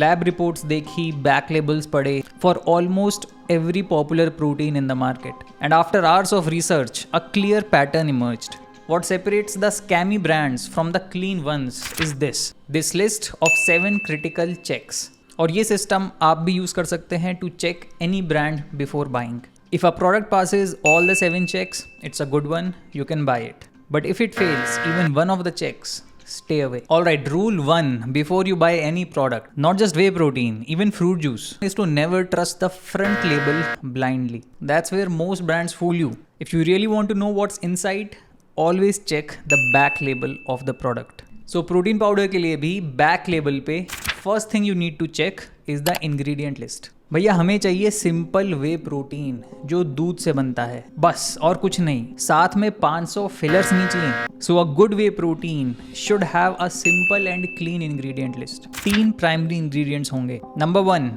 Lab reports देखी, back labels पढ़े for almost every popular protein in the market. And after hours of research, a clear pattern emerged. What separates the scammy brands from the clean ones is this list of 7 critical checks. और ये system आप भी use कर सकते हैं to check any brand before buying. If a product passes all the 7 checks, it's a good one, you can buy it. But if it fails even one of the checks, stay away. Alright, rule 1 before you buy any product, not just whey protein, even fruit juice, is to never trust the front label blindly. That's where most brands fool you. If you really want to know what's inside, always check the back label of the product. So protein powder के लिए भी back label पे first thing you need to check is the ingredient list. भैया हमें चाहिए simple way protein जो दूध से बनता है, बस और कुछ नहीं, साथ में 500 फिलर्स नहीं चाहिए. So a good whey protein should have a simple and clean ingredient list. 3 primary ingredients होंगे. Number 1,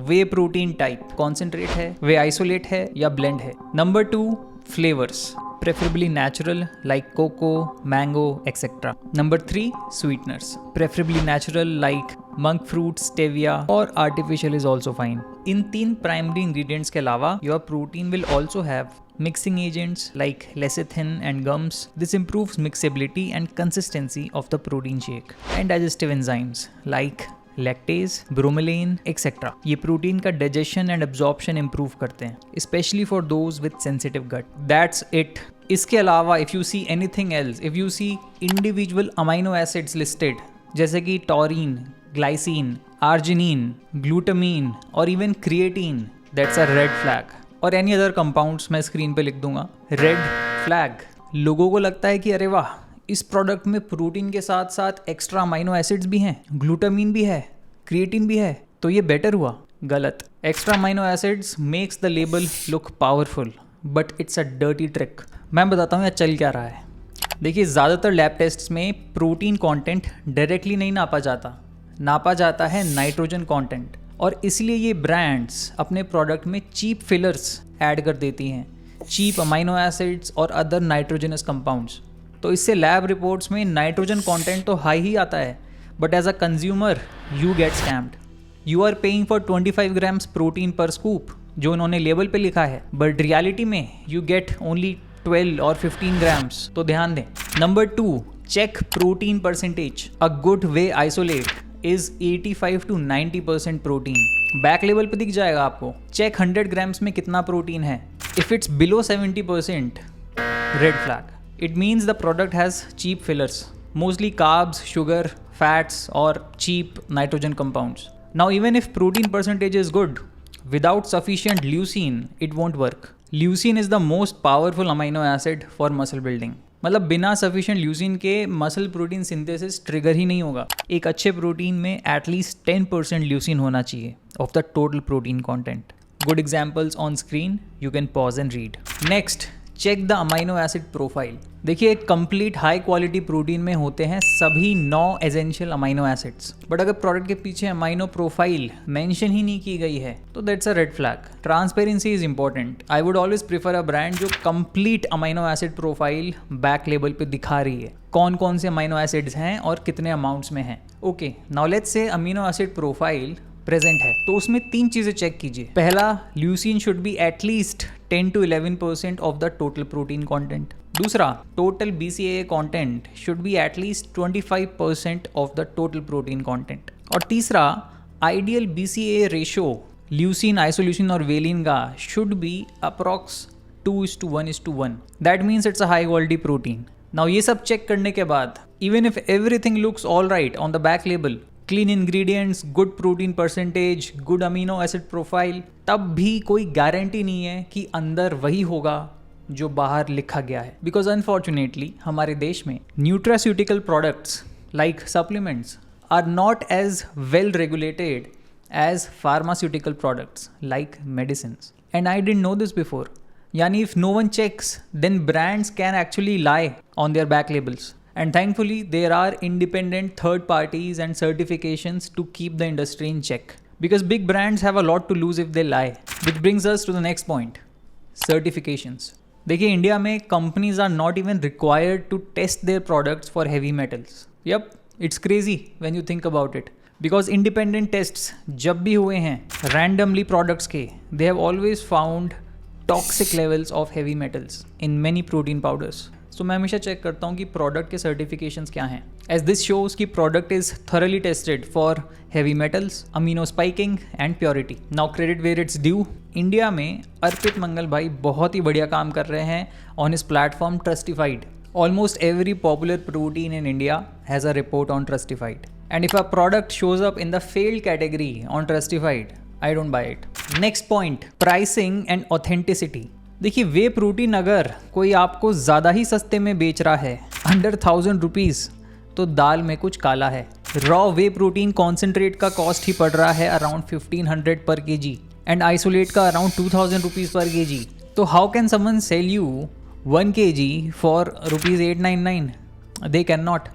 whey protein type, concentrate है, वे आइसोलेट है या ब्लेंड है. Number 2, flavours, preferably natural like cocoa, mango, etc. Number 3, sweeteners, preferably natural like monk fruit, stevia or artificial is also fine. In 3 primary ingredients के अलावा your protein will also have mixing agents like lecithin and gums. This improves mixability and consistency of the protein shake. And digestive enzymes like lactase, bromelain etcetera. ये protein का digestion and absorption improve करते हैं, specially for those with sensitive gut. That's it. इसके अलावा if you see anything else, if you see individual amino acids listed जैसे कि taurine, glycine, arginine, glutamine और even creatine, that's a red flag. और any other compounds मैं screen पे लिख दूंगा. Red flag. लोगों को लगता है कि अरे वाह, इस प्रोडक्ट में प्रोटीन के साथ साथ एक्स्ट्रा अमाइनो एसिड्स भी हैं, ग्लूटामीन भी है, क्रिएटिन भी है, तो ये बेटर हुआ. गलत. Extra amino acids makes the label look powerful but it's a dirty trick. मैं बताता हूँ यहाँ चल क्या रहा है. देखिए, ज़्यादातर लैब टेस्ट्स में प्रोटीन कंटेंट डायरेक्टली नहीं नापा जाता है नाइट्रोजन कंटेंट. और इसलिए ये ब्रांड्स अपने प्रोडक्ट में चीप फिलर्स ऐड कर देती हैं, चीप अमाइनो एसिड्स और अदर नाइट्रोजनस कंपाउंड्स. तो इससे लैब रिपोर्ट्स में नाइट्रोजन कंटेंट तो हाई ही आता है, but as a consumer you get scammed. You are paying for 25 grams protein पर स्कूप जो उन्होंने लेबल पे लिखा है, बट रियलिटी में यू गेट ओनली 12 और 15 ग्राम्स. तो ध्यान दें. Number 2, check protein percentage. A good whey isolate is 85 to 90% protein. Back label पे दिख जाएगा आपको. चेक 100 ग्राम्स में कितना प्रोटीन है. If it's below 70%, red flag. It means the product has cheap fillers, mostly carbs, sugar, fats or cheap nitrogen compounds. Now even if protein percentage is good, without sufficient leucine, it won't work. Leucine is the most powerful amino acid for muscle building. मतलब बिना sufficient leucine के muscle protein synthesis trigger ही नहीं होगा. एक अच्छे protein में at least 10% leucine होना चाहिए of the total protein content. Good examples on screen, you can pause and read. Next, check the amino acid profile. देखिए, एक कंप्लीट हाई क्वालिटी प्रोटीन में होते हैं सभी 9 एसेंशियल अमाइनो एसिड्स, बट अगर product के पीछे अमाइनो प्रोफाइल मेंशन ही नहीं की गई है तो that's a red flag. Transparency is important. I would always prefer a brand जो complete amino acid profile back label पे दिखा रही है, कौन कौन से अमाइनो एसिड्स हैं और कितने अमाउंट्स में हैं. Okay, now let's say amino acid profile present है तो उसमें 3 चीज़ें चेक कीजिए. पहला, leucine should be at least 10 to 11% of the total protein content. दूसरा, total BCAA content should be at least 25% of the total protein content. और तीसरा, ideal BCAA ratio leucine, isoleucine और वेलिन का should be approx 2:1:1. That means it's a high quality protein. Now ये सब check करने के बाद, even if everything looks all right on the back label, clean ingredients, good protein percentage, good amino acid profile, तब भी कोई guarantee नहीं है कि अंदर वही होगा जो बाहर लिखा गया है. बिकॉज अनफॉर्चुनेटली हमारे देश में nutraceutical products like supplements are not as well regulated as pharmaceutical products like medicines. And I didn't know this before. यानी if no one checks, then brands can actually lie on their back labels. And thankfully, there are independent third parties and certifications to keep the industry in check. Because big brands have a lot to lose if they lie. Which brings us to the next point, certifications. देखिए, India में companies are not even required to test their products for heavy metals. Yep, it's crazy when you think about it. Because independent tests जब भी हुए हैं randomly products के, they have always found toxic levels of heavy metals in many protein powders. So मैं हमेशा check करता हूँ कि प्रोडक्ट के सर्टिफिकेशंस क्या हैं, एज दिस शोज कि product is thoroughly tested for heavy metals, amino spiking and purity. Now credit where it's due, India में अर्पित मंगल भाई बहुत ही बढ़िया काम कर रहे हैं on his platform ट्रस्टिफाइड। Almost every popular protein in India has a report on ट्रस्टिफाइड, and if a product shows up in the failed category on ट्रस्टिफाइड, I don't buy it. Next point, pricing and authenticity. देखिए वे protein अगर कोई आपको ज़्यादा ही सस्ते में बेच रहा है अंडर 1000 रुपीज़, तो दाल में कुछ काला है। रॉ वे प्रोटीन कॉन्सेंट्रेट का कॉस्ट ही पड़ रहा है अराउंड 1500 पर केजी एंड आइसोलेट का अराउंड 2000 रुपीज़ पर केजी। तो how can someone sell you 1 kg for ₹899? They can not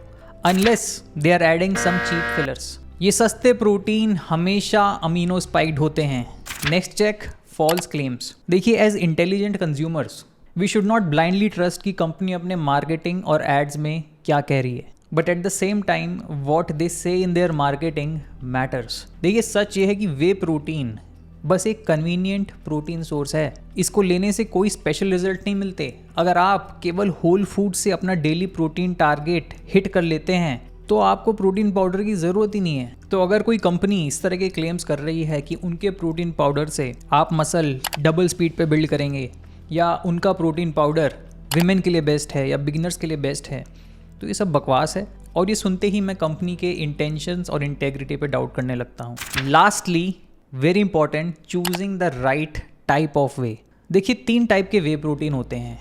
unless they are adding some cheap fillers. ये सस्ते प्रोटीन हमेशा अमीनो स्पाइक्ड होते हैं। Next check, false claims. देखिए as intelligent consumers we should not blindly trust कि company अपने marketing और ads में क्या कह रही है, but at the same time what they से इन देयर मार्केटिंग मैटर्स। देखिए सच ये है कि वे प्रोटीन बस एक कन्वीनियंट प्रोटीन सोर्स है, इसको लेने से कोई स्पेशल रिजल्ट नहीं मिलते। अगर आप केवल होल फूड से अपना डेली प्रोटीन टारगेट हिट कर लेते हैं तो आपको प्रोटीन पाउडर की ज़रूरत ही नहीं है। तो अगर कोई कंपनी इस तरह के क्लेम्स कर रही है कि उनके प्रोटीन पाउडर से आप मसल डबल स्पीड पे बिल्ड करेंगे, या उनका प्रोटीन पाउडर विमेन के लिए बेस्ट है या बिगिनर्स के लिए बेस्ट है, तो ये सब बकवास है। और ये सुनते ही मैं कंपनी के इंटेंशंस और इंटेग्रिटी पे डाउट करने लगता हूँ। Lastly very important, choosing the right type of वे। देखिए 3 टाइप के वे प्रोटीन होते हैं,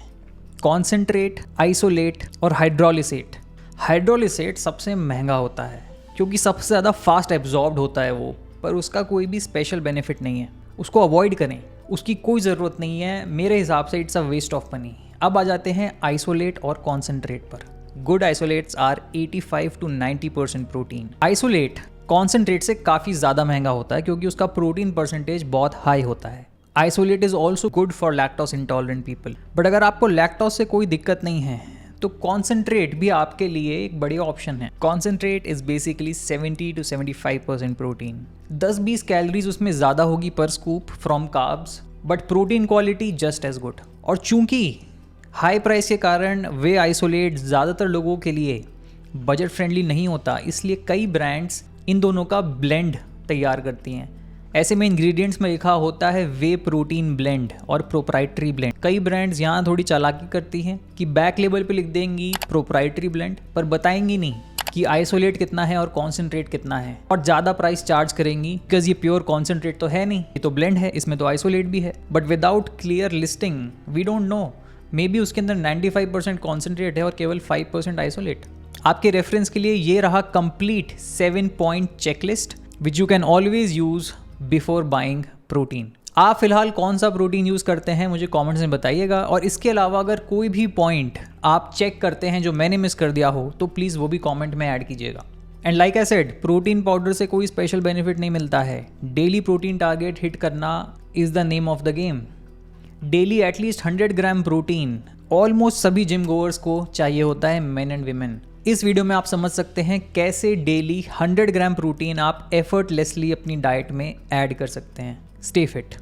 कॉन्सेंट्रेट, आइसोलेट और हाइड्रोलिसेट। हाइड्रोलिसेट सबसे महंगा होता है क्योंकि सबसे ज़्यादा फास्ट एब्जॉर्ब्ड होता है वो, पर उसका कोई भी स्पेशल बेनिफिट नहीं है। उसको अवॉइड करें, उसकी कोई ज़रूरत नहीं है। मेरे हिसाब से it's a waste of money. अब आ जाते हैं आइसोलेट और कॉन्सेंट्रेट पर। Good isolates are 85 to 90% protein. Isolate concentrate से काफ़ी ज़्यादा महंगा होता है क्योंकि उसका प्रोटीन परसेंटेज बहुत हाई होता है। Isolate is also good for lactose intolerant people, but अगर आपको लैक्टोस से कोई दिक्कत नहीं है तो कॉन्सेंट्रेट भी आपके लिए एक बढ़िया ऑप्शन है। कॉन्सेंट्रेट इज बेसिकली 70 to 75% प्रोटीन। 10-20 कैलोरीज उसमें ज़्यादा होगी पर scoop from carbs, but protein quality just as good. और चूंकि हाई प्राइस के कारण वे आइसोलेट ज़्यादातर लोगों के लिए बजट फ्रेंडली नहीं होता, इसलिए कई ब्रांड्स इन दोनों का ब्लेंड तैयार करती हैं। ऐसे में इंग्रेडिएंट्स में लिखा होता है वे प्रोटीन ब्लेंड और प्रोप्राइटरी ब्लेंड। कई ब्रांड्स यहाँ थोड़ी चालाकी करती हैं कि बैक लेबल पे लिख देंगी प्रोप्राइटरी ब्लेंड, पर बताएंगी नहीं कि आइसोलेट कितना है और कॉन्सेंट्रेट कितना है, और ज़्यादा प्राइस चार्ज करेंगी बिकॉज ये प्योर कॉन्सेंट्रेट तो है नहीं, ये तो ब्लेंड है, इसमें तो आइसोलेट भी है। But without clear listing we don't know, maybe उसके अंदर 95% कॉन्सेंट्रेट है और केवल 5% आइसोलेट। आपके रेफरेंस के लिए ये रहा complete 7-point checklist which you can always use before buying protein. आप फिलहाल कौन सा प्रोटीन यूज़ करते हैं मुझे कमेंट्स में बताइएगा, और इसके अलावा अगर कोई भी पॉइंट आप चेक करते हैं जो मैंने मिस कर दिया हो तो प्लीज़ वो भी कमेंट में ऐड कीजिएगा। And like I said, protein powder से कोई स्पेशल बेनिफिट नहीं मिलता है। डेली प्रोटीन टारगेट हिट करना is the name of the game. Daily at least 100 gram protein almost सभी जिम गोअर्स को चाहिए होता है, मेन एंड वीमेन। इस वीडियो में आप समझ सकते हैं कैसे डेली 100 ग्राम प्रोटीन आप एफर्टलेसली अपनी डाइट में ऐड कर सकते हैं। Stay fit.